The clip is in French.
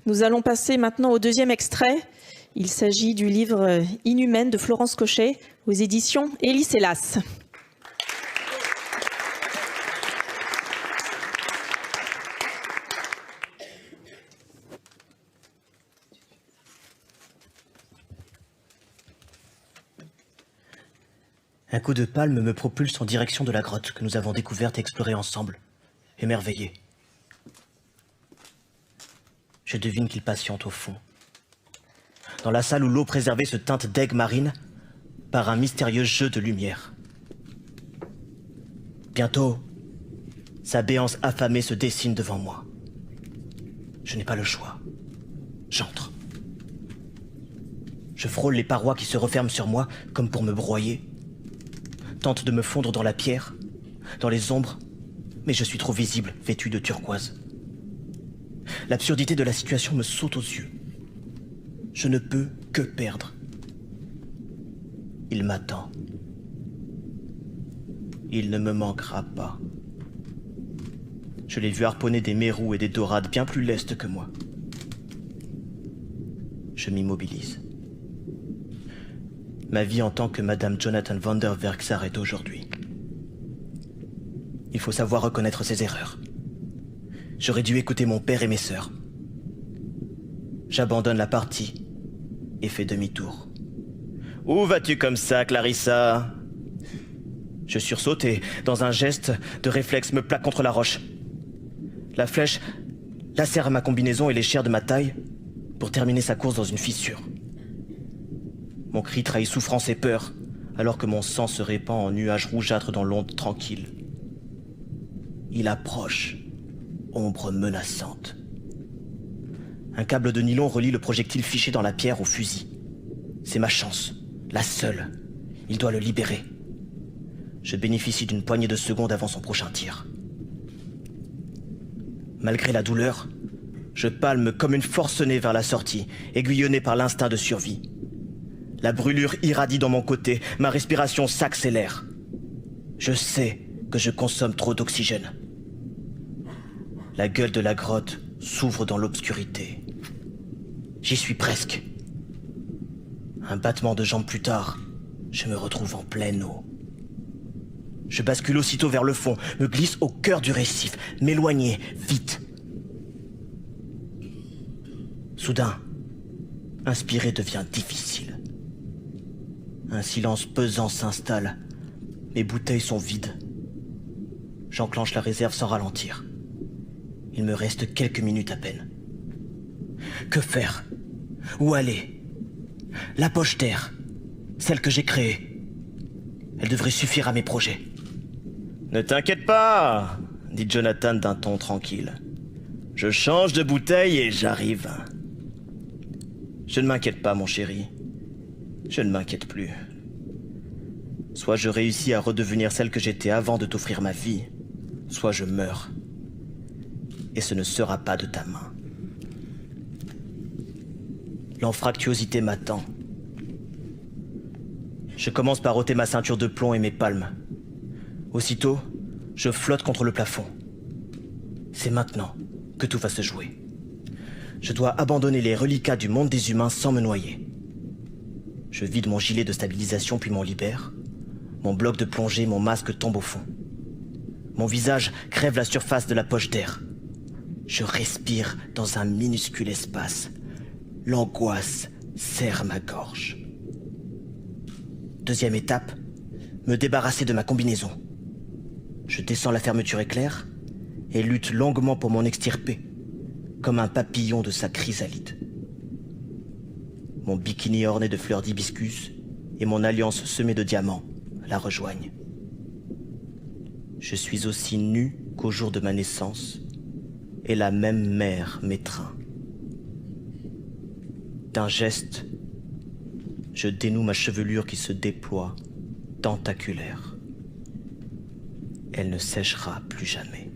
Nous allons passer maintenant au deuxième extrait. Il s'agit du livre Inhumaine de Florence Cochet aux éditions Elis Hélas. Un coup de palme me propulse en direction de la grotte que nous avons découverte et explorée ensemble, émerveillés. Je devine qu'il patiente au fond. Dans la salle où l'eau préservée se teinte d'aigue marine par un mystérieux jeu de lumière. Bientôt, sa béance affamée se dessine devant moi. Je n'ai pas le choix. J'entre. Je frôle les parois qui se referment sur moi comme pour me broyer. Tente de me fondre dans la pierre, dans les ombres, mais je suis trop visible, vêtu de turquoise. L'absurdité de la situation me saute aux yeux. Je ne peux que perdre. Il m'attend. Il ne me manquera pas. Je l'ai vu harponner des mérous et des dorades bien plus lestes que moi. Je m'immobilise. Ma vie en tant que Madame Jonathan Vanderwerk s'arrête aujourd'hui. Il faut savoir reconnaître ses erreurs. J'aurais dû écouter mon père et mes sœurs. J'abandonne la partie et fais demi-tour. Où vas-tu comme ça, Clarissa? Je sursaute et, dans un geste de réflexe, me plaque contre la roche. La flèche lacère ma combinaison et les chairs de ma taille pour terminer sa course dans une fissure. Mon cri trahit souffrance et peur, alors que mon sang se répand en nuages rougeâtres dans l'onde tranquille. Il approche, ombre menaçante. Un câble de nylon relie le projectile fiché dans la pierre au fusil. C'est ma chance, la seule. Il doit le libérer. Je bénéficie d'une poignée de secondes avant son prochain tir. Malgré la douleur, je palme comme une forcenée vers la sortie, aiguillonné par l'instinct de survie. La brûlure irradie dans mon côté, ma respiration s'accélère. Je sais que je consomme trop d'oxygène. La gueule de la grotte s'ouvre dans l'obscurité. J'y suis presque. Un battement de jambes plus tard, je me retrouve en pleine eau. Je bascule aussitôt vers le fond, me glisse au cœur du récif, m'éloigner, vite. Soudain, inspirer devient difficile. Un silence pesant s'installe. Mes bouteilles sont vides. J'enclenche la réserve sans ralentir. Il me reste quelques minutes à peine. Que faire? Où aller? La poche d'air, celle que j'ai créée. Elle devrait suffire à mes projets. Ne t'inquiète pas, dit Jonathan d'un ton tranquille. Je change de bouteille et j'arrive. Je ne m'inquiète pas, mon chéri. Je ne m'inquiète plus. Soit je réussis à redevenir celle que j'étais avant de t'offrir ma vie, soit je meurs. Et ce ne sera pas de ta main. L'anfractuosité m'attend. Je commence par ôter ma ceinture de plomb et mes palmes. Aussitôt, je flotte contre le plafond. C'est maintenant que tout va se jouer. Je dois abandonner les reliquats du monde des humains sans me noyer. Je vide mon gilet de stabilisation puis m'en libère. Mon bloc de plongée, mon masque tombe au fond. Mon visage crève la surface de la poche d'air. Je respire dans un minuscule espace. L'angoisse serre ma gorge. Deuxième étape, me débarrasser de ma combinaison. Je descends la fermeture éclair et lutte longuement pour m'en extirper, comme un papillon de sa chrysalide. Mon bikini orné de fleurs d'hibiscus et mon alliance semée de diamants la rejoignent. Je suis aussi nu qu'au jour de ma naissance, et la même mer m'étreint. D'un geste, je dénoue ma chevelure qui se déploie, tentaculaire. Elle ne séchera plus jamais.